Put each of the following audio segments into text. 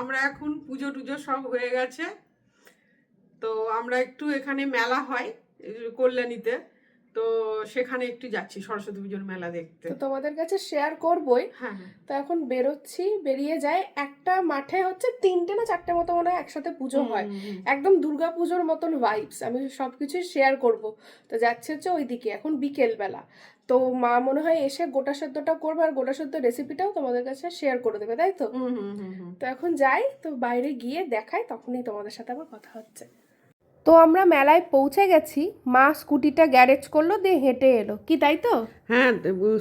আমরা এখন পুজো টুজো সব হয়ে গেছে, তো আমরা একটু এখানে মেলা হয় কল্যাণীতে, তো সেখানে একটু যাচ্ছি সরস্বতী পুজোর মেলা দেখতে। তো তোমাদের কাছে শেয়ার করবই। হ্যাঁ। তো এখন বেরোচ্ছি, বেরিয়ে যায় একটা মাঠে হচ্ছে 3টে না 4টে মতো মনে হয় একসাথে পুজো হয়, একদম দুর্গা পুজোর মতন ভাইবস। আমি সবকিছুই শেয়ার করব। তো যাচ্ছে হচ্ছে ওইদিকে এখন বিকেলবেলা। তো মা মনে হয় এসে গোটা সেদ্ধটা করবে, আর গোটা সেদ্ধ রেসিপিটাও তোমাদের কাছে শেয়ার করে দেবে, তাই তো? তো এখন যাই, তো বাইরে গিয়ে দেখাই, তখনই তোমাদের সাথে আবার কথা হচ্ছে। তো আমরা মেলায় পৌঁছে গেছি, মা স্কুটিটা গ্যারেজ করলো, দিয়ে হেঁটে এলো, কি তাই তো? হ্যাঁ,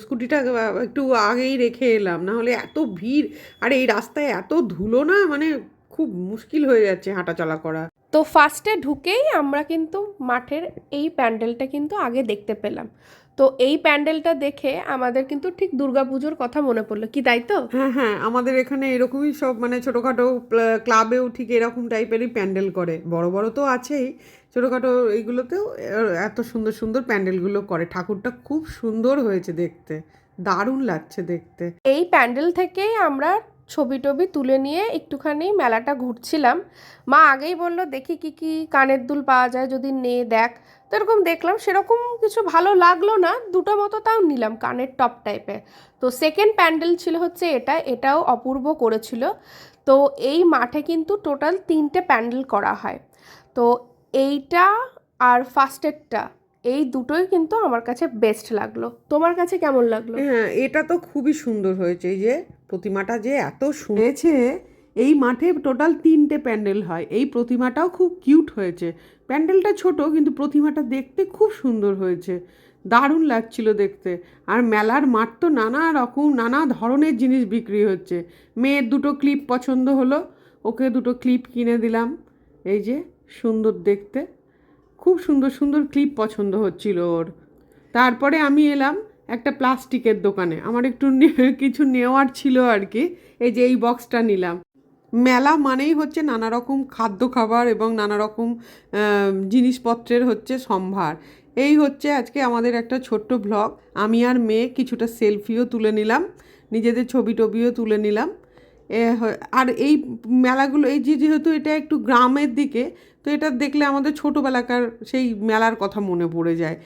স্কুটিটা একটু আগেই রেখে এলাম, না হলে এত ভিড় আর এই রাস্তায় এত ধুলো না, মানে খুব মুশকিল হয়ে যাচ্ছে হাঁটা চলা করা। তো ফার্স্টে ঢুকেই আমরা কিন্তু মাঠের এই প্যান্ডেলটা কিন্তু আগে দেখতে পেলাম। তো এই প্যান্ডেলটা দেখে আমাদের কিন্তু ঠিক দুর্গাপুজোর কথা মনে পড়লো, কি তাই তো? হ্যাঁ হ্যাঁ, আমাদের এখানে এরকমই সব, মানে ছোটোখাটো ক্লাবেও ঠিক এরকম টাইপেরই প্যান্ডেল করে, বড় বড় তো আছেই, ছোটোখাটো এইগুলোতেও এত সুন্দর সুন্দর প্যান্ডেলগুলো করে। ঠাকুরটা খুব সুন্দর হয়েছে দেখতে, দারুণ লাগছে দেখতে। এই প্যান্ডেল থেকেই আমরা ছবি টবি তুলে নিয়ে একটুখানি মেলাটা ঘুরছিলাম। মা আগেই বলল দেখি কি কি কানের দুল পাওয়া যায়, যদি নে দেখ। তো এরকম দেখলাম, সেরকম কিছু ভালো লাগলো না, দুটো মতো তাও নিলাম কানের টপ টাইপের। তো সেকেন্ড প্যান্ডেল ছিল হচ্ছে এটা, এটাও অপূর্ব করেছিল। তো এই মাঠে কিন্তু টোটাল 3টে প্যান্ডেল করা হয়। তো এইটা আর ফার্স্টেরটা, এই দুটোই কিন্তু আমার কাছে বেস্ট লাগলো। তোমার কাছে কেমন লাগলো? হ্যাঁ, এটা তো খুবই সুন্দর হয়েছে। এই যে প্রতিমাটা যে এত শুনেছে, এই মাঠে টোটাল 3টে প্যান্ডেল হয়, এই প্রতিমাটাও খুব কিউট হয়েছে। প্যান্ডেলটা ছোট কিন্তু প্রতিমাটা দেখতে খুব সুন্দর হয়েছে, দারুণ লাগছিল দেখতে। আর মেলার মাঠ তো নানা রকম নানা ধরনের জিনিস বিক্রি হচ্ছে। মেয়ের দুটো ক্লিপ পছন্দ হলো, ওকে দুটো ক্লিপ কিনে দিলাম। এই যে সুন্দর দেখতে, খুব সুন্দর সুন্দর ক্লিপ পছন্দ হচ্ছিল ওর। তারপরে আমি এলাম একটা প্লাস্টিকের দোকানে, আমার একটু কিছু নেওয়ার ছিল আর কি। এই যে এই বক্সটা নিলাম। মেলা মানেই হচ্ছে নানা রকম খাদ্য খাবার এবং নানা রকম জিনিসপত্রের হচ্ছে সম্ভার। এই হচ্ছে আজকে আমাদের একটা ছোট্ট ভ্লগ। আমি আর মেয়ে কিছুটা সেলফিও তুলে নিলাম, নিজেদের ছবি টবিও তুলে নিলাম। আর এই মেলাগুলো, এই যে যেহেতু এটা একটু গ্রামের দিকে, তো এটা দেখলে আমাদের ছোটোবেলাকার সেই মেলার কথা মনে পড়ে যায়।